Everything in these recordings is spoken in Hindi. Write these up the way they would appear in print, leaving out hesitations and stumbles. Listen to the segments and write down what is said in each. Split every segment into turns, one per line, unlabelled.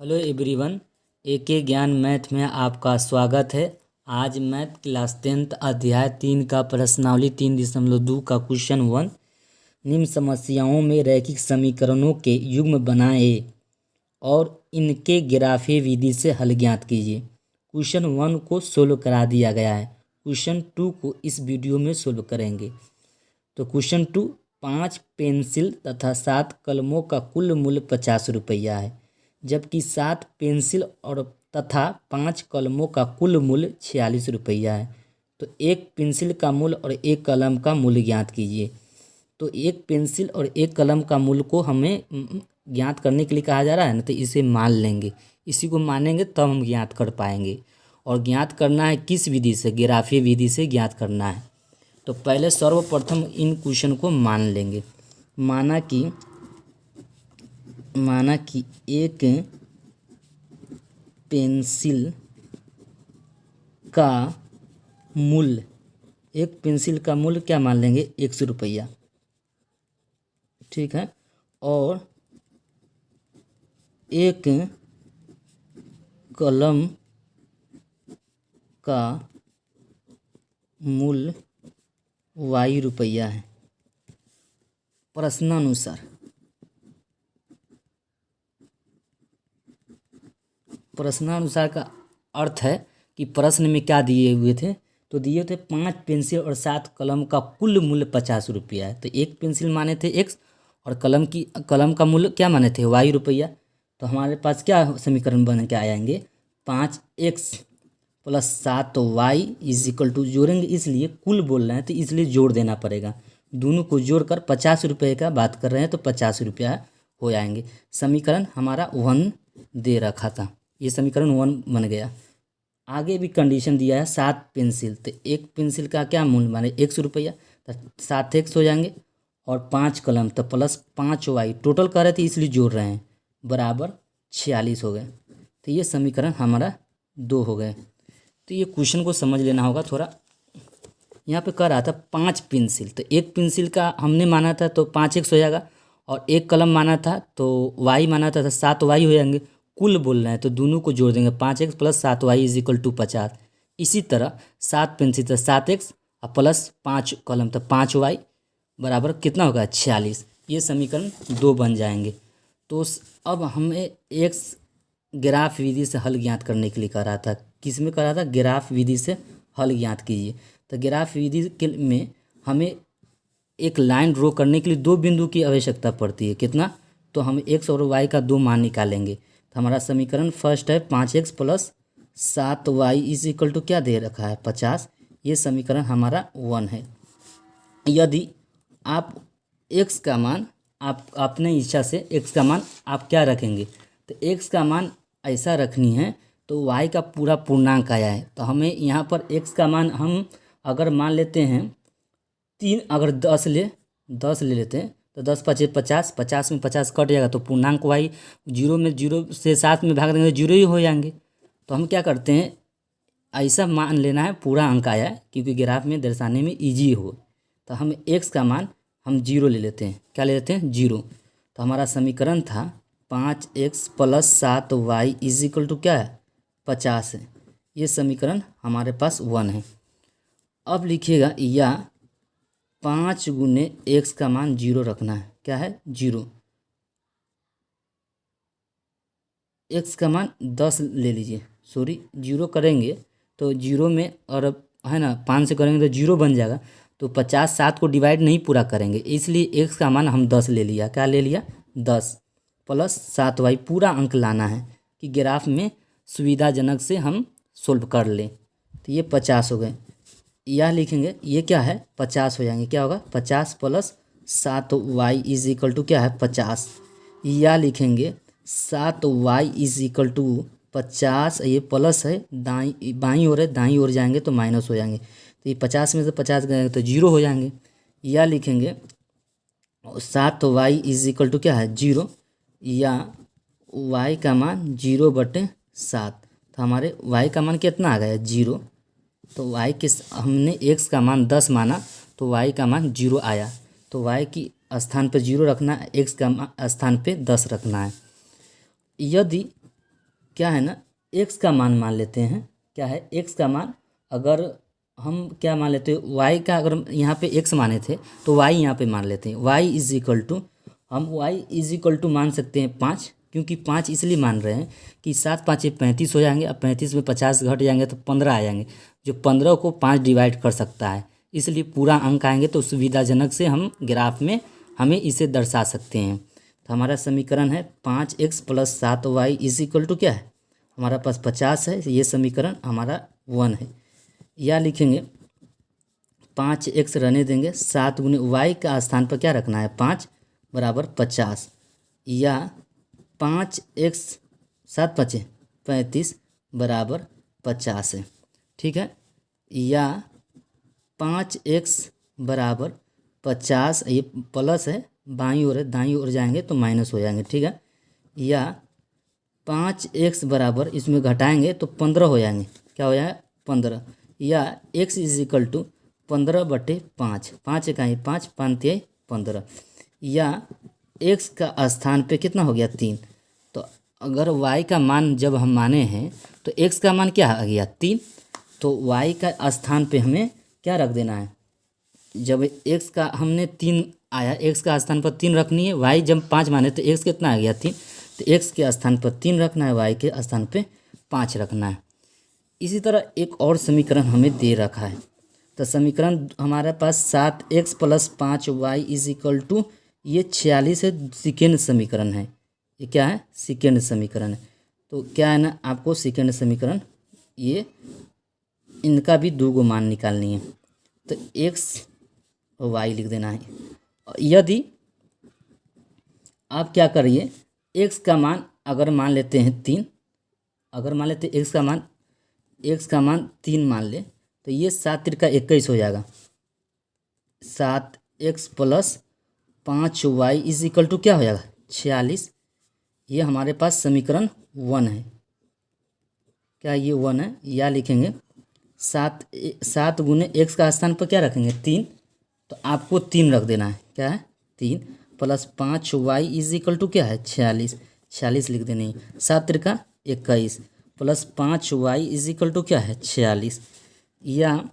हेलो एवरीवन, एके ज्ञान मैथ में आपका स्वागत है। आज मैथ क्लास 10 अध्याय 3 का प्रश्नावली 3.2 का क्वेश्चन 1। निम्न समस्याओं में रैखिक समीकरणों के युग्म बनाएं और इनके ग्राफीय विधि से हल ज्ञात कीजिए। क्वेश्चन 1 को सोल्व करा दिया गया है। क्वेश्चन 2 को इस वीडियो में सोल्व करेंगे। तो क्वेश्चन 2, 5 पेंसिल तथा 7 कलमों का कुल मूल्य 50 रुपया है, जबकि 7 पेंसिल और तथा 5 कलमों का कुल मूल्य 46 रुपया है। तो एक पेंसिल का मूल्य और एक कलम का मूल्य ज्ञात कीजिए। तो एक पेंसिल और एक कलम का मूल्य को हमें ज्ञात करने के लिए कहा जा रहा है ना, तो इसे मान लेंगे। इसी को मानेंगे तब हम ज्ञात कर पाएंगे। और ज्ञात करना है किस विधि से? ग्राफीय विधि से ज्ञात करना है। तो पहले सर्वप्रथम इन क्वेश्चन को मान लेंगे। माना कि एक पेंसिल का मूल्य क्या मान लेंगे? 100 रुपया, ठीक है। और एक कलम का मूल्य y रुपया है। प्रश्नानुसार का अर्थ है कि प्रश्न में क्या दिए हुए थे? तो दिए थे 5 पेंसिल और 7 कलम का कुल मूल्य 50 रुपया है। तो एक पेंसिल माने थे x और कलम का मूल्य क्या माने थे? y रुपया। तो हमारे पास क्या समीकरण बन के आएंगे? 5x plus 7y is equal to, जोड़ेंगे इसलिए कुल बोल रहे हैं तो इसलिए जोड़ देना पड़ेगा। दोनों को जोड़कर 50 रुपये का बात कर रहे हैं तो 50 रुपया हो जाएंगे। समीकरण हमारा 1 दे रखा था, ये समीकरण 1 बन गया। आगे भी कंडीशन दिया है 7 पेंसिल, तो एक पेंसिल का क्या मूल्य माने? 100 रुपया, तो 7x हो जाएंगे। और 5 कलम तो प्लस 5y, टोटल कर रहे थे इसलिए जोड़ रहे हैं, बराबर 46 हो गए। तो ये समीकरण हमारा 2 हो गए। तो ये क्वेश्चन को समझ लेना होगा थोड़ा। यहाँ पे कह रहा था 5 पेंसिल, तो एक पेंसिल का हमने माना था तो 5x हो जाएगा, और एक कलम माना था तो y माना था तो 7y हो जाएंगे। कुल बोल रहे हैं तो दोनों को जोड़ देंगे, 5x plus 7y is equal to 50। इसी तरह 7 पेंसिल तो 7x और प्लस 5 कलम तो 5y बराबर कितना होगा? 46। ये समीकरण 2 बन जाएंगे। तो अब हमें x ग्राफ विधि से हल ज्ञात करने के लिए कह रहा था। किस में कह रहा था? ग्राफ विधि से हल ज्ञात कीजिए। तो ग्राफ विधि के में हमें एक लाइन ड्रॉ करने के लिए 2 बिंदु की आवश्यकता पड़ती है। कितना? तो हम x और y का 2 मान निकालेंगे। तो हमारा समीकरण फर्स्ट है 5x plus 7y is equal to क्या दे रखा है? 50। ये समीकरण हमारा 1 है। यदि आप x का मान, आप अपने इच्छा से x का मान आप क्या रखेंगे? तो x का मान ऐसा रखनी है तो y का पूरा पूर्णांक आया है, तो हमें यहाँ पर x का मान हम अगर मान लेते हैं 3, अगर 10 ले लेते हैं तो 10 5 50, 50 में 50 कट जाएगा तो पूर्णांक y 0 से 7 में भाग देंगे तो 0 ही हो जाएंगे। तो हम क्या करते हैं, ऐसा मान लेना है पूरा अंक आया है, क्योंकि ग्राफ में दर्शाने में ईजी हो। तो हम x का मान हम 0 ले लेते हैं। क्या ले लेते हैं? 0। तो हमारा समीकरण था 5x plus 7y is equal to क्या है? 50 है। ये समीकरण हमारे पास 1 है। अब लिखिएगा या 5 गुने x का मान 0 रखना है। क्या है? 0। x का मान 10 ले लीजिए, 0 करेंगे तो 0 में, और है ना 5 से करेंगे तो 0 बन जाएगा। तो 50 7 को डिवाइड नहीं पूरा करेंगे, इसलिए x का मान हम 10 ले लिया। क्या ले लिया? 10 प्लस 7y, पूरा अंक लाना है कि ग्राफ में सुविधाजनक से हम सोल्व कर लें। तो ये 50 हो गए। यह लिखेंगे, ये क्या है? 50 हो जाएंगे। क्या होगा? 50 plus 7y is equal to क्या है? 50। यह लिखेंगे 7y इज इक्वल टू 50, ये प्लस है, बाईं ओर है, दाईं ओर जाएंगे तो माइनस हो जाएंगे। तो ये 50 में से 50 गए तो 0 हो जाएंगे। यह लिखेंगे 7y इज इक्वल टू क्या है? 0, या y का मान 0/7। तो हमारे y का मान कितना आ गया? 0। तो y के हमने x का मान 10 माना तो y का मान 0 आया। तो y की स्थान पर 0 रखना है, x का स्थान पे 10 रखना है। यदि क्या है ना, एक्स का मान मान लेते हैं। क्या है एक्स का मान, अगर हम क्या मान लेते हैं वाई का, अगर यहाँ पे एक्स माने थे तो वाई यहाँ पे मान लेते हैं। वाई इज इक्वल टू, हम वाई इज इक्वल टू मान सकते हैं 5, क्योंकि 5 इसलिए मान रहे हैं कि 7 5 35 हो जाएंगे। अब 35 में 50 घट जाएंगे तो 15 आ जाएंगे, जो 15 को 5 डिवाइड कर सकता है, इसलिए पूरा अंक आएंगे। तो सुविधाजनक से हम ग्राफ में हमें इसे दर्शा सकते हैं। तो हमारा समीकरण है 5x plus 7y is equal to क्या है, हमारा पास 50 है। ये समीकरण हमारा 1 है। या लिखेंगे 5x रहने देंगे, 7 गुने वाई का स्थान पर क्या रखना है 5 बराबर 50, या 5x 7 5 35 बराबर 50 है। ठीक है, या 5x बराबर 50, ये प्लस है, बाईं ओर है, दाईं ओर जाएंगे तो माइनस हो जाएंगे। ठीक है, या 5x बराबर, इसमें घटाएंगे तो 15 हो जाएंगे, क्या हो जाएगा 15, या x इज इक्वल टू 15/5, 5 इकाई 5 5 15, या x का स्थान पे कितना हो गया 3। तो अगर y का मान जब हम माने हैं तो x का मान क्या आ गया 3, तो y का स्थान पे हमें क्या रख देना है, जब x का हमने 3 आया, x का स्थान पर 3 रखनी है। y जब 5 माने तो x कितना आ गया 3, तो x के स्थान पर 3 रखना है, y के स्थान पे 5 रखना है। इसी तरह एक और समीकरण हमें दे रखा है। तो समीकरण हमारे पास 7x plus 5y is equal to, ये 46 है, सेकेंड समीकरण है। ये क्या है, सेकेंड समीकरण है। तो क्या है ना, आपको सेकेंड समीकरण ये इनका भी 2 गो मान निकालनी है। तो x और y लिख देना है। यदि आप क्या करिए, x का मान अगर मान लेते हैं 3, अगर मान लेते हैं x का मान 3 मान ले, तो ये 7 तिरका 21 हो जाएगा। 7x plus 5y is equal to क्या हो जाएगा 46। ये हमारे पास समीकरण 1 है। क्या ये 1 है, या लिखेंगे 7 गुने x का स्थान पर क्या रखेंगे 3, तो आपको 3 रख देना है। क्या है 3 plus 5y is equal to क्या है 46, 46 लिख देनी है। 7 तिरका 21 plus 5y is equal to क्या है 46, या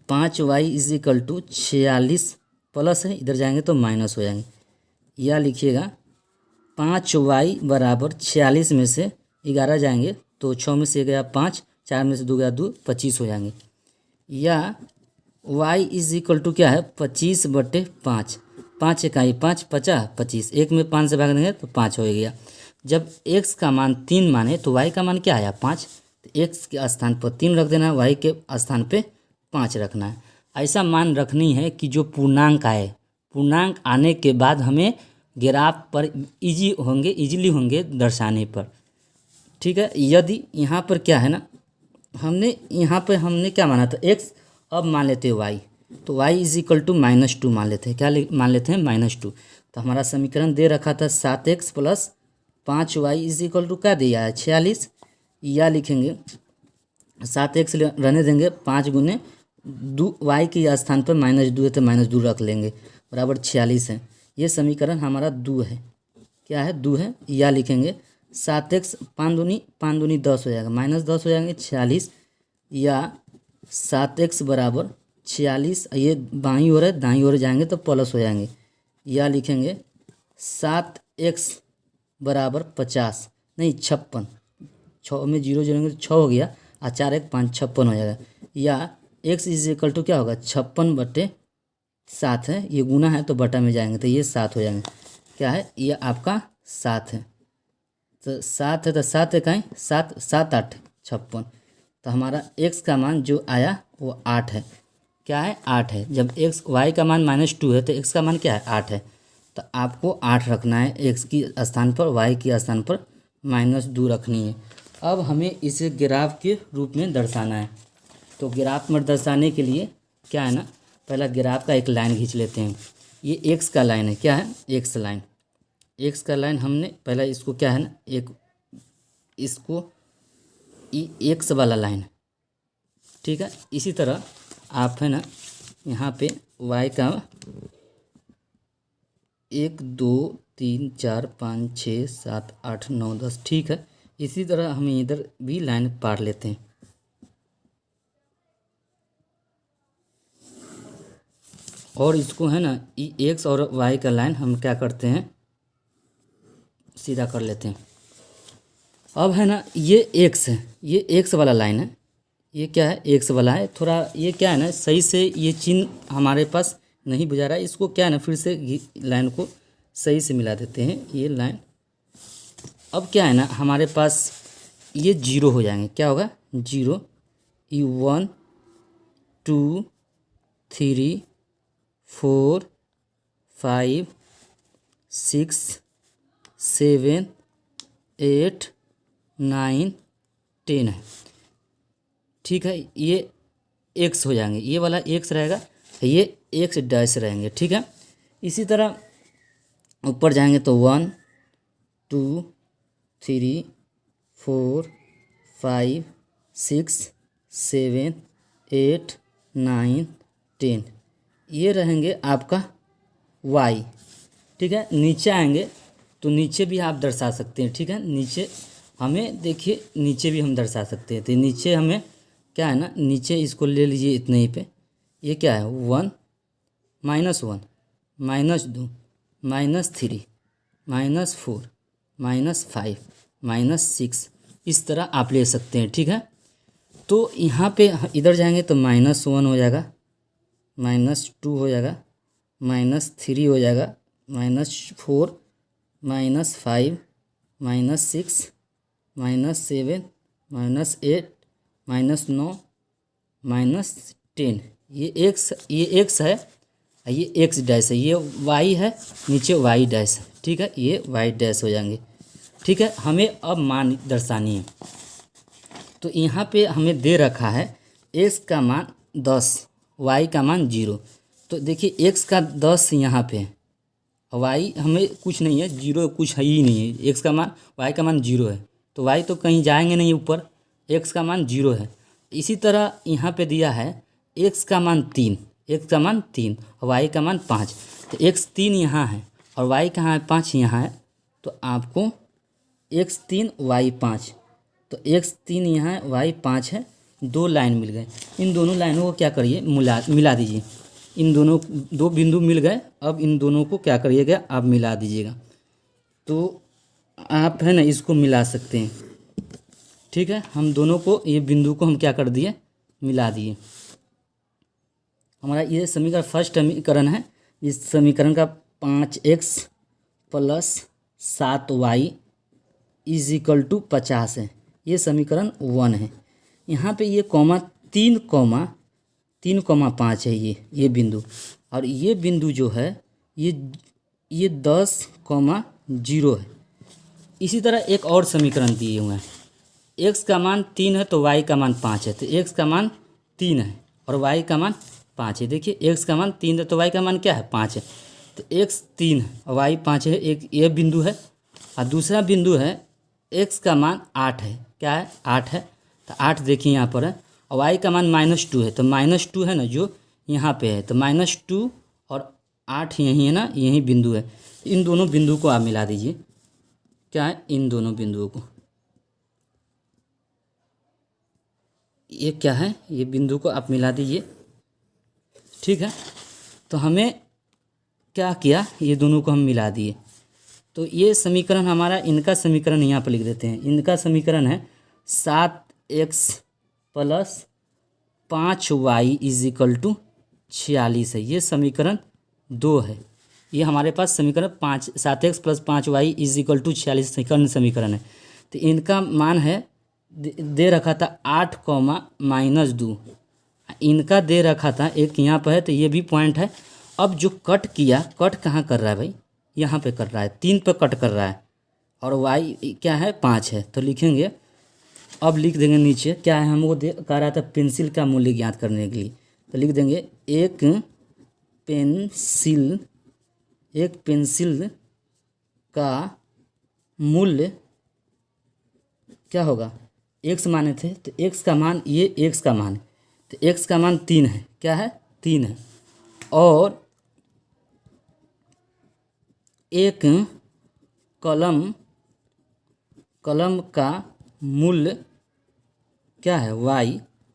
5y is equal to 46 plus है, इधर जाएंगे तो माइनस हो जाएंगे। या लिखिएगा 5y बराबर 46 में से 11 जाएंगे तो 6 में से गया 5, 4 में से 2 गया 2, 25 हो जाएंगे। या y इज इक्वल टू क्या है 25/5, 5 इकाई 5 50 25, 1 में 5 से भाग देंगे तो 5 हो गया। जब x का मान 3 माने तो y का मान क्या आया 5, तो x के स्थान पर 3 रख देना है, y के स्थान पे 5 रखना है। ऐसा मान रखनी है कि जो पूर्णांक आए, पूर्णांक आने के बाद हमें ग्राफ पर इजीली होंगे दर्शाने पर। ठीक है, यदि यहाँ पर क्या है ना, हमने क्या माना था x, अब मान लेते हैं y, तो y इज इक्वल टू -2 मान लेते हैं। क्या मान लेते हैं -2। तो हमारा समीकरण दे रखा था 7x plus 5y is equal to क्या दिया है 46। या लिखेंगे 7x रहने देंगे, 5 गुने 2 y के स्थान पर -2 है तो -2 रख लेंगे, बराबर 46 है। ये समीकरण हमारा 2 है। क्या है 2 है। या लिखेंगे 7x 5 दूनी 10 हो जाएगा, -10 हो जाएंगे 46, या 7x बराबर 46, ये बाईं ओर है, दाईं ओर जाएंगे तो प्लस हो जाएंगे। या लिखेंगे 7x बराबर 50 नहीं 56, 6 में 0 जोड़ेंगे तो 6 हो गया, और 4 1 5 56 हो जाएगा। या x इज इक्वल टू क्या होगा 56/7 है, ये गुना है तो बटा में जाएंगे तो ये 7 हो जाएंगे। क्या है ये आपका 7 है। तो 7 है तो 7 इकाई 7 7 8 56, तो हमारा x का मान जो आया वो 8 है। क्या है 8 है। जब x y का मान -2 है तो x का मान क्या है 8 है। तो आपको 8 रखना है x की स्थान पर, y की स्थान पर -2 रखनी है। अब हमें इसे ग्राफ के रूप में दर्शाना है। तो ग्राफ में दर्शाने के लिए क्या है ना, पहला ग्राफ का एक लाइन खींच लेते हैं। ये x का लाइन है। क्या है x लाइन, x का लाइन हमने पहला इसको क्या है ना, एक इसको x वाला लाइन है। ठीक है, इसी तरह आप है ना यहाँ पे y का 1 2 3 4 5 6 7 8 9 10, ठीक है, इसी तरह हम इधर भी लाइन पार लेते हैं। और इसको है ना एक्स और वाई का लाइन हम क्या करते हैं, सीधा कर लेते हैं। अब है ना ये एक्स है, ये एक्स वाला लाइन है, ये क्या है एक्स वाला है। थोड़ा ये क्या है ना सही से ये चिन्ह हमारे पास नहीं बुझा रहा है, इसको क्या है ना फिर से लाइन को सही से मिला देते हैं। ये लाइन अब क्या है ना हमारे पास ये जीरो हो जाएंगे, क्या होगा जीरो। ये 1 2 3 4 5 6 7 8 9 10 है, ठीक है। ये एक्स हो जाएंगे, ये वाला एक्स रहेगा, ये एक्स डैश रहेंगे, ठीक है। इसी तरह ऊपर जाएंगे तो 1 2 3 4 5 6 7 8 9 10, ये रहेंगे आपका वाई, ठीक है। नीचे आएंगे तो नीचे भी आप दर्शा सकते हैं, ठीक है। नीचे हमें देखिए, नीचे भी हम दर्शा सकते हैं। तो नीचे हमें क्या है ना, नीचे इसको ले लीजिए इतने ही पे, ये क्या है 1 -1 -2 -3 -4 -5 -6, इस तरह आप ले सकते हैं, ठीक है। तो यहाँ पे इधर जाएंगे तो -1 हो जाएगा, -2 हो जाएगा, -3 हो जाएगा, -4 -5 -6 -7 -8 -9 -10, ये एक्स है, ये एक्स डैश है, ये वाई है, नीचे वाई डैश है, ठीक है। ये वाई डैश हो जाएंगे, ठीक है। हमें अब मान दर्शानी है, तो यहाँ पे हमें दे रखा है एक्स का मान 10, वाई का मान 0। तो देखिए एक्स का 10 यहाँ पे है, वाई हमें कुछ नहीं है, 0 कुछ है ही नहीं है। एक्स का मान, वाई का मान 0 है, तो वाई तो कहीं जाएंगे नहीं ऊपर, एक्स का मान 0 है। इसी तरह यहाँ पे दिया है एक्स का मान 3, एक्स का मान 3 और वाई का मान 5, तो एक्स 3 यहाँ है और वाई कहाँ है 5 यहाँ है, तो आपको एक्स 3 वाई 5, तो एक्स 3 यहाँ है वाई 5 है, दो लाइन मिल गए। इन दोनों लाइनों को क्या करिए मिला दीजिए, इन दोनों दो बिंदु मिल गए, अब इन दोनों को क्या करिएगा आप मिला दीजिएगा। तो आप है ना इसको मिला सकते हैं, ठीक है। हम दोनों को, ये बिंदु को हम क्या कर दिए मिला दिए। हमारा ये समीकरण फर्स्ट समीकरण है। इस समीकरण का 5x + 7y = 50 है, ये समीकरण 1 है। यहाँ पे ये कॉमा 3,5 है, ये बिंदु, और ये बिंदु जो है ये 10,0 है। इसी तरह एक और समीकरण दिए हुए हैं, एक्स का मान 3 है तो वाई का मान 5 है, तो एक्स का मान 3 है और वाई का मान 5 है। देखिए एक्स का मान 3 है तो वाई का मान क्या है 5 है, तो एक्स 3 है और वाई 5 है, एक ये बिंदु है। और दूसरा बिंदु है एक्स का मान 8 है, क्या है 8 है, तो 8 देखिए यहाँ पर है, और वाई का मान -2 है, तो -2 है ना जो यहाँ पे है, तो -2 और 8 यहीं है ना, यही बिंदु है। इन दोनों बिंदु को आप मिला दीजिए, क्या है इन दोनों बिंदुओं को, ये क्या है ये बिंदु को आप मिला दीजिए, ठीक है। तो हमें क्या किया, ये दोनों को हम मिला दिए, तो ये समीकरण हमारा, इनका समीकरण यहाँ पर लिख देते हैं। इनका समीकरण है 7x + 5y = 46 है, ये समीकरण 2 है। ये हमारे पास समीकरण 7x + 5y = 46 समीकरण है। तो इनका मान है दे रखा था 8, -2, इनका दे रखा था एक यहाँ पर है, तो ये भी पॉइंट है। अब जो कट किया, कट कहाँ कर रहा है भाई, यहाँ पे कर रहा है, 3 पे कट कर रहा है, और y क्या है 5 है, तो लिखेंगे, अब लिख देंगे नीचे क्या है, हमको कह रहा था पेंसिल का मूल्य ज्ञात करने के लिए, तो लिख देंगे एक पेंसिल का मूल्य क्या होगा, x माने थे, तो x का मान, ये x का मान, तो x का मान 3 है, क्या है 3 है, और एक कलम का मूल्य क्या है,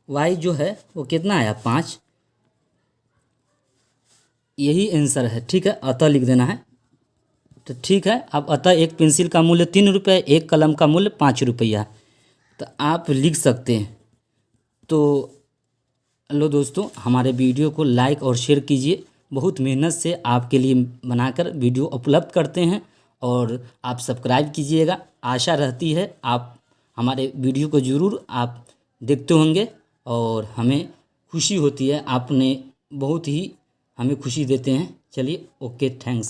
वाई जो है वो कितना आया 5, यही आंसर है। ठीक है, अतः लिख देना है। तो ठीक है, अब अतः एक पेंसिल का मूल्य 3 रुपये, एक कलम का मूल्य 5 रुपया, तो आप लिख सकते हैं। तो लो दोस्तों, हमारे वीडियो को लाइक और शेयर कीजिए। बहुत मेहनत से आपके लिए बनाकर वीडियो उपलब्ध करते हैं, और आप सब्सक्राइब कीजिएगा। आशा रहती है आप हमारे वीडियो को ज़रूर आप देखते होंगे, और हमें खुशी होती है, आपने बहुत ही हमें खुशी देते हैं। चलिए, ओके, थैंक्स।